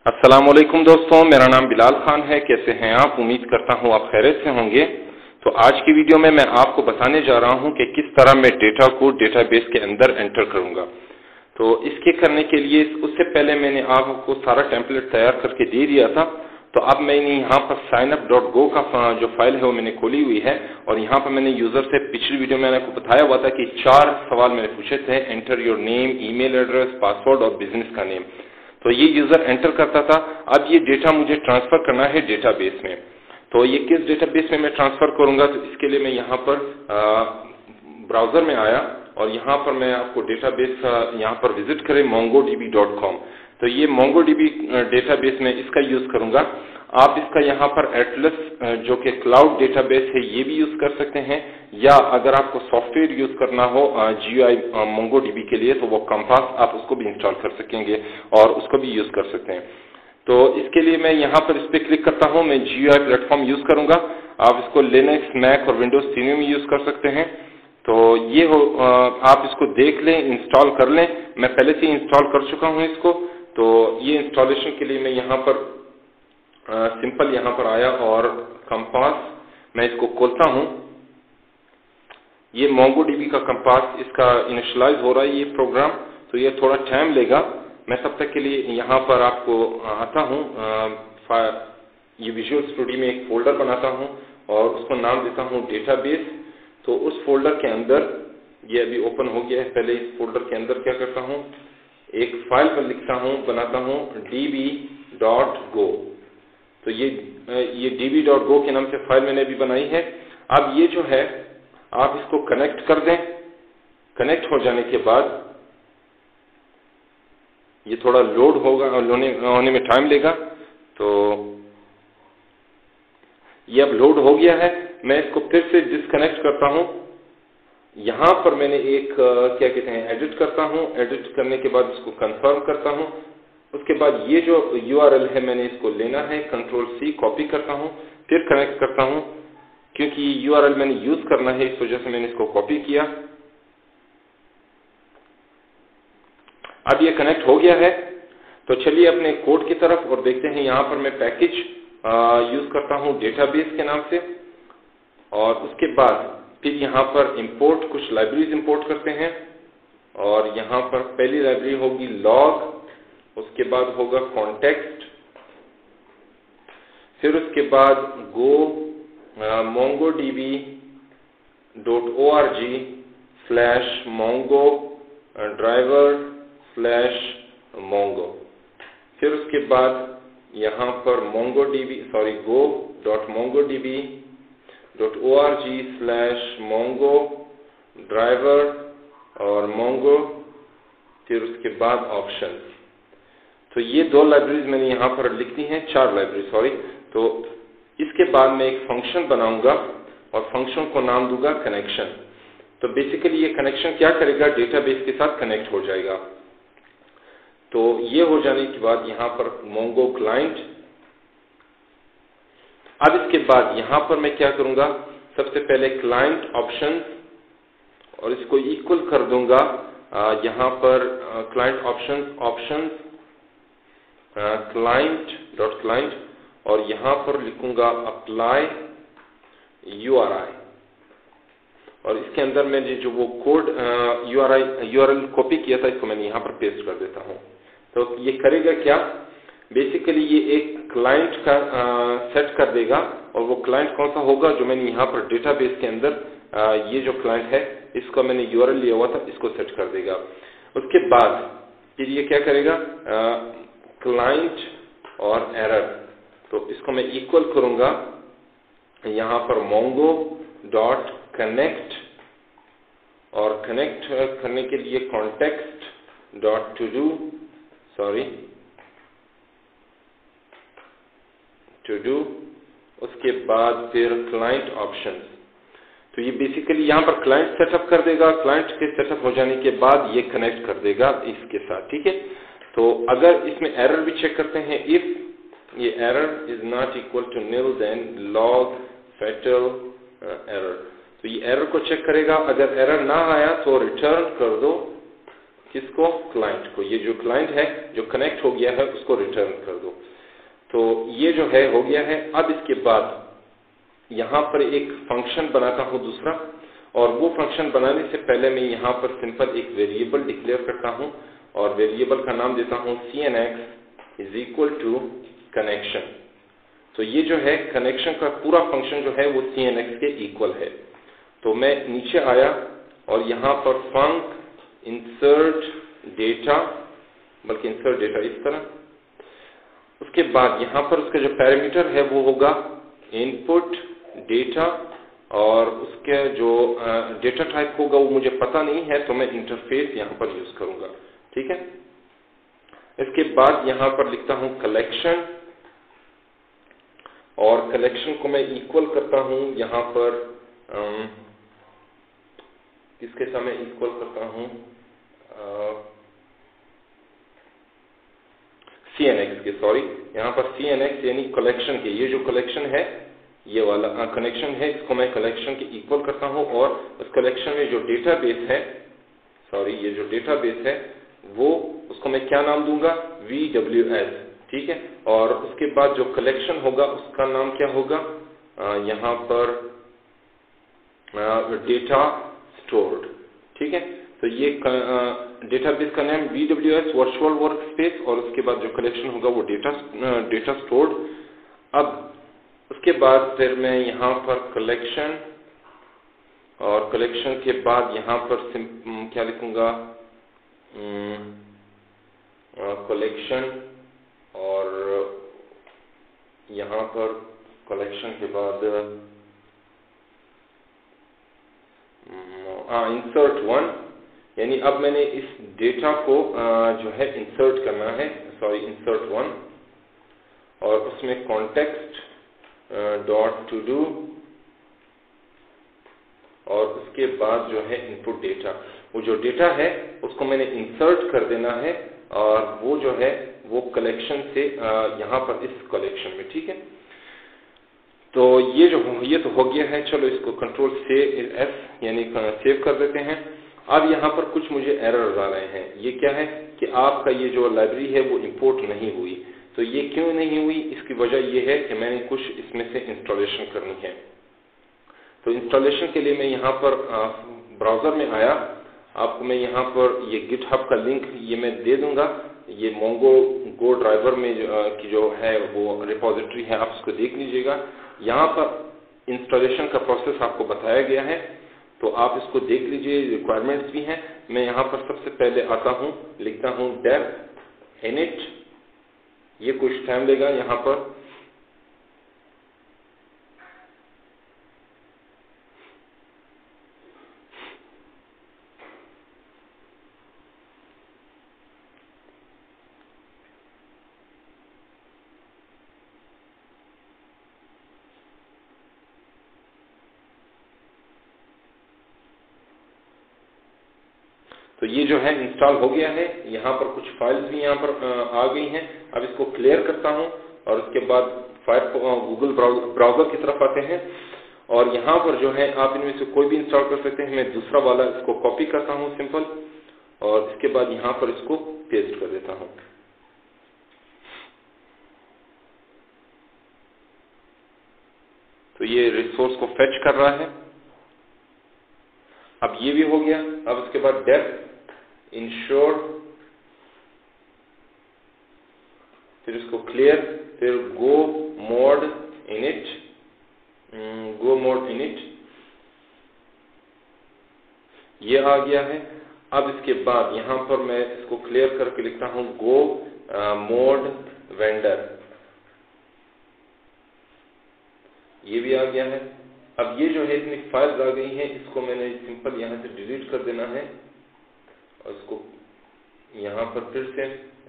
अस्सलामुअलैकुम दोस्तों, मेरा नाम बिलाल खान है। कैसे हैं आप? उम्मीद करता हूं आप खैरियत से होंगे। तो आज की वीडियो में मैं आपको बताने जा रहा हूं कि किस तरह मैं डेटा को डेटाबेस के अंदर एंटर करूंगा। तो इसके करने के लिए उससे पहले मैंने आपको सारा टेम्पलेट तैयार करके दे दिया था। तो अब मैंने यहाँ पर signup.go का जो फाइल है वो मैंने खोली हुई है और यहाँ पर मैंने यूजर से पिछली वीडियो में आपको बताया हुआ था कि 4 सवाल मैंने पूछे थे, enter your name, email address, password और बिजनेस का नेम। तो ये यूजर एंटर करता था। अब ये डेटा मुझे ट्रांसफर करना है डेटाबेस में। तो ये किस डेटाबेस में मैं ट्रांसफर करूंगा, तो इसके लिए मैं यहाँ पर ब्राउजर में आया और यहाँ पर मैं आपको डेटाबेस यहाँ पर विजिट करें mongodb.com। तो ये MongoDB डेटाबेस में इसका यूज करूंगा। आप इसका यहाँ पर एटलस जो कि क्लाउड डेटाबेस है ये भी यूज कर सकते हैं, या अगर आपको सॉफ्टवेयर यूज करना हो GUI MongoDB के लिए तो वो कंपास आप उसको भी इंस्टॉल कर सकेंगे और उसको भी यूज कर सकते हैं। तो इसके लिए मैं यहाँ पर इस पर क्लिक करता हूँ। मैं GUI प्लेटफॉर्म यूज करूंगा। आप इसको लिनक्स, मैक और विंडोज तीनों में यूज कर सकते हैं। तो ये हो, आप इसको देख लें, इंस्टॉल कर लें। मैं पहले से इंस्टॉल कर चुका हूँ इसको। तो ये इंस्टॉलेशन के लिए मैं यहाँ पर सिंपल यहाँ पर आया और कंपास मैं इसको खोलता हूँ। ये MongoDB का कंपास इसका इनिशियलाइज हो रहा है ये प्रोग्राम, तो ये थोड़ा टाइम लेगा। मैं तब तक के लिए यहाँ पर आपको आता हूँ। ये विजुअल स्टूडियो में एक फोल्डर बनाता हूँ और उसको नाम देता हूँ डेटाबेस। तो उस फोल्डर के अंदर ये अभी ओपन हो गया है। पहले इस फोल्डर के अंदर क्या करता हूँ, एक फाइल पर लिखता हूँ, बनाता हूँ db.go। तो ये db.go के नाम से फाइल मैंने अभी बनाई है। अब ये जो है आप इसको कनेक्ट कर दें। कनेक्ट हो जाने के बाद ये थोड़ा लोड होगा, होने में टाइम लेगा। तो ये अब लोड हो गया है। मैं इसको फिर से डिस्कनेक्ट करता हूं। यहां पर मैंने एक क्या कहते हैं, एडिट करता हूं। एडिट करने के बाद इसको कंफर्म करता हूं। उसके बाद ये जो URL है मैंने इसको लेना है, Ctrl+C कॉपी करता हूं, फिर कनेक्ट करता हूं। क्योंकि URL मैंने यूज करना है इस वजह से मैंने इसको कॉपी किया। अब ये कनेक्ट हो गया है। तो चलिए अपने कोड की तरफ और देखते हैं। यहाँ पर मैं पैकेज यूज करता हूँ डेटाबेस के नाम से और उसके बाद फिर यहाँ पर इंपोर्ट कुछ लाइब्रेरीज इंपोर्ट करते हैं। और यहाँ पर पहली लाइब्रेरी होगी लॉग, उसके बाद होगा कॉन्टेक्स्ट, फिर उसके बाद गो mongodb.org/mongo driver/mongo। फिर उसके बाद यहाँ पर go.mongodb.org/mongo driver और mongo, फिर उसके बाद ऑप्शन। तो ये 2 लाइब्रेरीज मैंने यहाँ पर लिखनी है, 4 लाइब्रेरी सॉरी। तो इसके बाद मैं एक फंक्शन बनाऊंगा और फंक्शन को नाम दूंगा कनेक्शन। तो बेसिकली ये कनेक्शन क्या करेगा, डेटाबेस के साथ कनेक्ट हो जाएगा। तो ये हो जाने के बाद यहाँ पर मोंगो क्लाइंट। अब इसके बाद यहाँ पर मैं क्या करूंगा, सबसे पहले क्लाइंट ऑप्शन और इसको इक्वल कर दूंगा यहाँ पर क्लाइंट ऑप्शंस client और यहाँ पर लिखूंगा अप्लाई URI। और इसके अंदर मैंने जो वो कोड URL कॉपी किया था इसको मैंने यहाँ पर पेस्ट कर देता हूँ। तो ये करेगा क्या, बेसिकली ये एक क्लाइंट का सेट कर देगा और वो क्लाइंट कौन सा होगा, जो मैंने यहाँ पर डेटाबेस के अंदर ये जो क्लाइंट है इसको मैंने URL लिया हुआ था, इसको सेट कर देगा। उसके बाद फिर ये क्या करेगा, क्लाइंट और एरर। तो इसको मैं इक्वल करूंगा यहाँ पर mongo.connect और कनेक्ट करने के लिए context.to उसके बाद फिर क्लाइंट ऑप्शंस। तो ये बेसिकली यहाँ पर क्लाइंट सेटअप कर देगा। क्लाइंट के सेटअप हो जाने के बाद ये कनेक्ट कर देगा इसके साथ, ठीक है। तो अगर इसमें एरर भी चेक करते हैं, इफ ये error is not equal to nil then log fatal error. तो ये एरर को चेक करेगा। अगर एरर ना आया तो रिटर्न कर दो किसको? क्लाइंट को। ये जो क्लाइंट है जो कनेक्ट हो गया है उसको रिटर्न कर दो। तो ये जो है हो गया है। अब इसके बाद यहाँ पर एक फंक्शन बनाता हूँ दूसरा, और वो फंक्शन बनाने से पहले मैं यहाँ पर सिंपल एक वेरिएबल डिक्लेयर करता हूँ और वेरिएबल का नाम देता हूँ cnx is equal to connection. तो ये जो है कनेक्शन का पूरा फंक्शन जो है वो cnx के इक्वल है। तो मैं नीचे आया और यहाँ पर फंक इंसर्ट डेटा, बल्कि इंसर्ट डेटा इस तरह, उसके बाद यहाँ पर उसका जो पैरामीटर है वो होगा इनपुट डेटा, और उसके जो डेटा टाइप होगा वो मुझे पता नहीं है, तो मैं इंटरफेस यहाँ पर यूज करूंगा। ठीक है। इसके बाद यहाँ पर लिखता हूँ कलेक्शन, और कलेक्शन को मैं इक्वल करता हूँ यहाँ पर किसके साथ मैं इक्वल करता हूँ? cnx के, सॉरी, यहाँ पर cnx यानी कलेक्शन के, ये जो कलेक्शन है ये वाला कनेक्शन है, इसको मैं कलेक्शन के इक्वल करता हूँ, और उस कलेक्शन में जो डेटाबेस है, सॉरी, ये जो डेटाबेस है वो उसको मैं क्या नाम दूंगा? VWS। ठीक है। और उसके बाद जो कलेक्शन होगा उसका नाम क्या होगा? यहाँ पर डेटा स्टोर्ड। ठीक है। तो ये डेटाबेस का नाम VWS वर्चुअल वर्कस्पेस, और उसके बाद जो कलेक्शन होगा वो डेटा स्टोर्ड। अब उसके बाद फिर मैं यहाँ पर कलेक्शन, और कलेक्शन के बाद यहाँ पर क्या लिखूंगा? कलेक्शन, और यहाँ पर कलेक्शन के बाद इंसर्ट वन, यानी अब मैंने इस डेटा को जो है इंसर्ट करना है, सॉरी, इंसर्ट वन, और उसमें कॉन्टेक्स्ट डॉट टू डू, और उसके बाद जो है इनपुट डेटा। वो जो डेटा है उसको मैंने इंसर्ट कर देना है, और वो जो है वो कलेक्शन से यहाँ पर इस कलेक्शन में। ठीक है। तो ये तो हो गया है। चलो इसको कंट्रोल से एस यानी सेव कर देते हैं। अब यहाँ पर कुछ मुझे एरर्स आ रहे हैं। ये क्या है कि आपका ये जो लाइब्रेरी है वो इंपोर्ट नहीं हुई। तो ये क्यों नहीं हुई? इसकी वजह ये है कि मैंने कुछ इसमें से इंस्टॉलेशन करनी है। तो इंस्टॉलेशन के लिए मैं यहाँ पर ब्राउजर में आया, आपको मैं यहाँ पर ये गिटहब का लिंक ये मैं दे दूंगा। ये मोंगो ड्राइवर में की जो है वो रिपोजिटरी है, आप उसको देख लीजिएगा। यहाँ पर इंस्टॉलेशन का प्रोसेस आपको बताया गया है, तो आप इसको देख लीजिए, रिक्वायरमेंट्स भी हैं। मैं यहाँ पर सबसे पहले आता हूँ, लिखता हूँ डेफ इनिट, ये कुछ टाइम लेगा यहाँ पर। तो ये जो है इंस्टॉल हो गया है। यहाँ पर कुछ फाइल्स भी यहाँ पर आ गई हैं। अब इसको क्लियर करता हूँ, और उसके बाद गूगल ब्राउजर की तरफ आते हैं, और यहाँ पर जो है आप इनमें से कोई भी इंस्टॉल कर सकते हैं। मैं दूसरा वाला इसको कॉपी करता हूँ सिंपल, और इसके बाद यहाँ पर इसको पेस्ट कर देता हूँ। तो ये रिसोर्स को फेच कर रहा है। अब ये भी हो गया। अब इसके बाद डेफ इंश्योर, फिर इसको क्लियर, फिर गो मोड इनिट, ये आ गया है। अब इसके बाद यहाँ पर मैं इसको क्लियर करके लिखता हूँ गो मोड वेंडर, ये भी आ गया है। अब ये जो है इतनी फाइल्स आ गई हैं, इसको मैंने सिंपल यहाँ से डिलीट कर देना है, और इसको यहाँ पर फिर से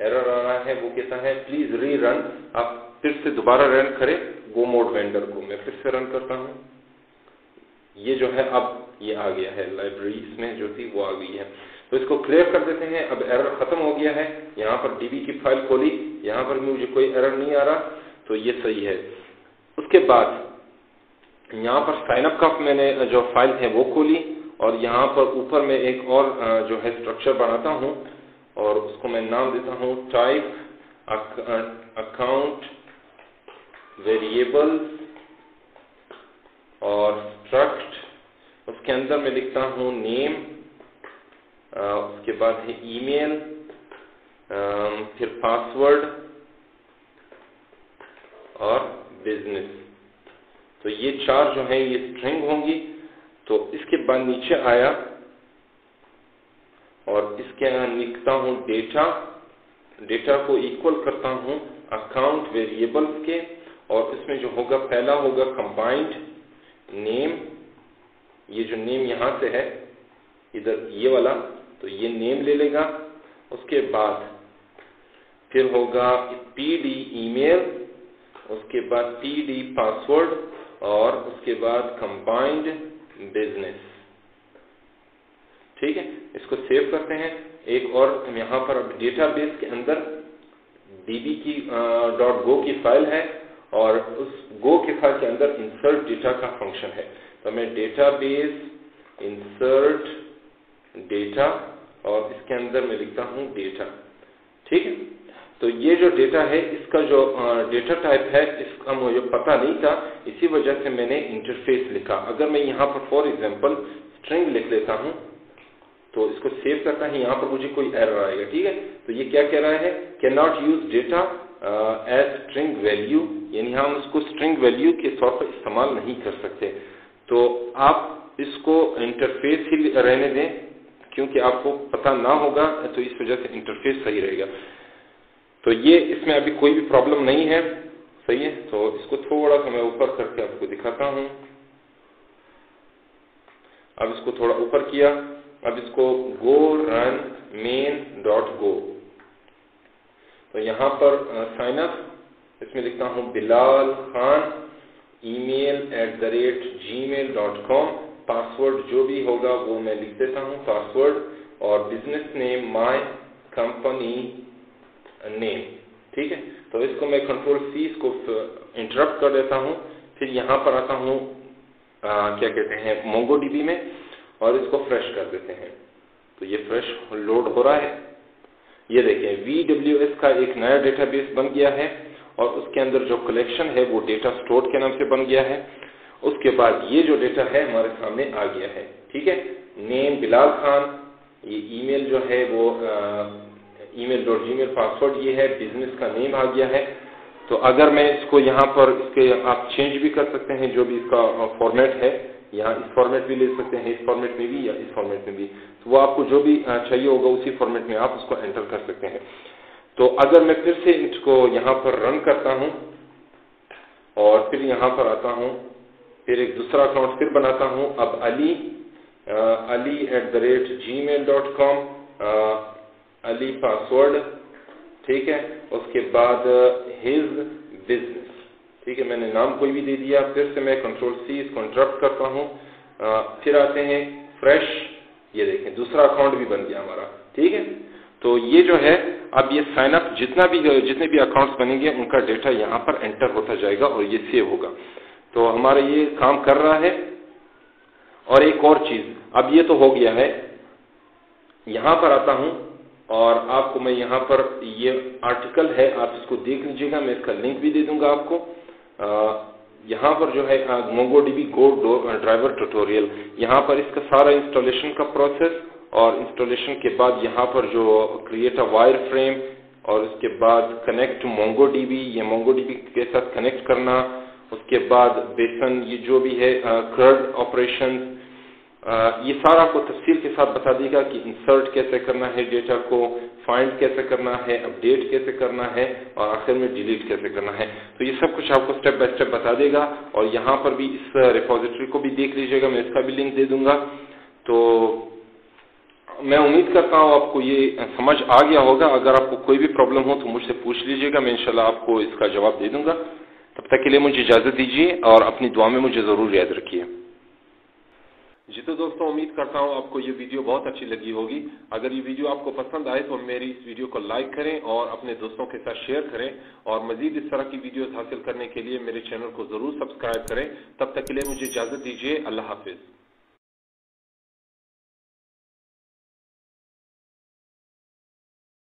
एरर आ रहा है, वो कहता है प्लीज री रन, आप फिर से दोबारा रन करें गो मोड वेंडर को। मैं फिर से रन करता हूँ। ये जो है अब ये आ गया है, लाइब्रेरी इसमें जो थी वो आ गई है। तो इसको क्लियर कर देते हैं। अब एरर खत्म हो गया है। यहाँ पर डीबी की फाइल खोली, यहाँ पर भी मुझे कोई एरर नहीं आ रहा, तो ये सही है। उसके बाद यहाँ पर साइनअप का मैंने जो फाइल है वो खोली, और यहाँ पर ऊपर में एक और जो है स्ट्रक्चर बनाता हूँ, और उसको मैं नाम देता हूँ टाइप अकाउंट वेरिएबल्स और स्ट्रक्ट। उसके अंदर मैं लिखता हूँ नेम, उसके बाद है ईमेल, फिर पासवर्ड और बिजनेस। तो ये 4 जो है ये स्ट्रिंग होंगी। तो इसके बाद नीचे आया और इसके यहाँ लिखता हूँ डेटा, डेटा को इक्वल करता हूँ अकाउंट वेरिएबल्स के, और इसमें जो होगा पहला होगा कंबाइंड नेम, ये जो नेम यहाँ से है इधर ये वाला, तो ये नेम ले लेगा। उसके बाद फिर होगा पीडी ईमेल, उसके बाद पीडी पासवर्ड और उसके बाद कंबाइंड बिजनेस। ठीक है, इसको सेव करते हैं। एक और यहाँ पर अब डेटाबेस के अंदर db की .go की फाइल है और उस go की फाइल के अंदर इंसर्ट डेटा का फंक्शन है। तो मैं डेटाबेस इंसर्ट डेटा और इसके अंदर मैं लिखता हूँ डेटा। ठीक है, तो ये जो डेटा है इसका जो डेटा टाइप है इसका मुझे पता नहीं था, इसी वजह से मैंने इंटरफेस लिखा। अगर मैं यहाँ पर फॉर एग्जांपल स्ट्रिंग लिख लेता हूँ तो इसको सेव करता है, यहाँ पर मुझे कोई एरर आएगा। ठीक है, तो ये क्या कह रहा है, cannot use data as string value, यानी हम उसको स्ट्रिंग वैल्यू के तौर पर इस्तेमाल नहीं कर सकते। तो आप इसको इंटरफेस ही रहने दें, क्योंकि आपको पता ना होगा तो इस वजह से इंटरफेस सही रहेगा। तो ये इसमें अभी कोई भी प्रॉब्लम नहीं है, सही है। तो इसको थोड़ा सा मैं ऊपर करके आपको दिखाता हूँ। अब इसको थोड़ा ऊपर किया, अब इसको go run main.go, तो यहाँ पर साइन अप, इसमें लिखता हूँ Bilal Khan email @gmail.com, password जो भी होगा वो मैं लिख देता हूँ पासवर्ड, और business name my company name. ठीक है, तो इसको मैं कंट्रोल C इसको इंटरप्ट कर देता हूँ। फिर यहाँ पर आता हूँ क्या कहते हैं MongoDB में, और इसको फ्रेश कर देते हैं। तो ये फ्रेश लोड हो रहा है। ये देखें VWS का एक नया डेटाबेस बन गया है और उसके अंदर जो कलेक्शन है वो डेटा स्टोर के नाम से बन गया है। उसके बाद ये जो डेटा है हमारे सामने आ गया है। ठीक है, नेम बिलाल खान, ये ईमेल जो है वो email.gmail, पासवर्ड ये है, बिजनेस का नेम आ गया है। तो अगर मैं इसको यहाँ पर इसके आप चेंज भी कर सकते हैं, जो भी इसका फॉर्मेट है, यहाँ इस फॉर्मेट भी ले सकते हैं, इस फॉर्मेट में भी या इस फॉर्मेट में भी, तो वो आपको जो भी चाहिए होगा उसी फॉर्मेट में आप उसको एंटर कर सकते हैं। तो अगर मैं फिर से इसको यहाँ पर रन करता हूँ और फिर यहाँ पर आता हूँ, फिर एक दूसरा अकाउंट फिर बनाता हूँ। अब अली @gmail.com, अली पासवर्ड, ठीक है। उसके बाद हिज बिजनेस, ठीक है, मैंने नाम कोई भी दे दिया। फिर से मैं कंट्रोल C इसको इंटरप्ट करता हूँ। फिर आते हैं फ्रेश, ये देखें दूसरा अकाउंट भी बन गया हमारा। ठीक है, तो ये जो है अब ये साइन अप जितने भी अकाउंट्स बनेंगे उनका डेटा यहाँ पर एंटर होता जाएगा और ये सेव होगा। तो हमारा ये काम कर रहा है। और एक और चीज, अब ये तो हो गया है, यहाँ पर आता हूँ और आपको मैं यहाँ पर ये आर्टिकल है, आप इसको देख लीजिएगा, मैं इसका लिंक भी दे दूंगा आपको। यहाँ पर जो है MongoDB Go ड्राइवर ट्यूटोरियल, यहाँ पर इसका सारा इंस्टॉलेशन का प्रोसेस, और इंस्टॉलेशन के बाद यहाँ पर जो क्रिएट अ वायर फ्रेम, और उसके बाद कनेक्ट टू MongoDB, ये MongoDB के साथ कनेक्ट करना, उसके बाद बेसन ये जो भी है CRUD ऑपरेशन, ये सारा आपको तफसील के साथ बता देगा कि इंसर्ट कैसे करना है डेटा को, फाइंड कैसे करना है, अपडेट कैसे करना है, और आखिर में डिलीट कैसे करना है। तो ये सब कुछ आपको स्टेप बाय स्टेप बता देगा। और यहाँ पर भी इस रिपोजिटरी को भी देख लीजिएगा, मैं इसका भी लिंक दे दूंगा। तो मैं उम्मीद करता हूँ आपको ये समझ आ गया होगा। अगर आपको कोई भी प्रॉब्लम हो तो मुझसे पूछ लीजिएगा, मैं इंशाल्लाह आपको इसका जवाब दे दूंगा। तब तक के लिए मुझे इजाजत दीजिए और अपनी दुआ में मुझे जरूर याद रखिए। जी तो दोस्तों, उम्मीद करता हूँ आपको ये वीडियो बहुत अच्छी लगी होगी। अगर ये वीडियो आपको पसंद आए तो मेरी इस वीडियो को लाइक करें और अपने दोस्तों के साथ शेयर करें, और मजीद इस तरह की वीडियोस हासिल करने के लिए मेरे चैनल को जरूर सब्सक्राइब करें। तब तक के लिए मुझे इजाजत दीजिए। अल्लाह हाफिज।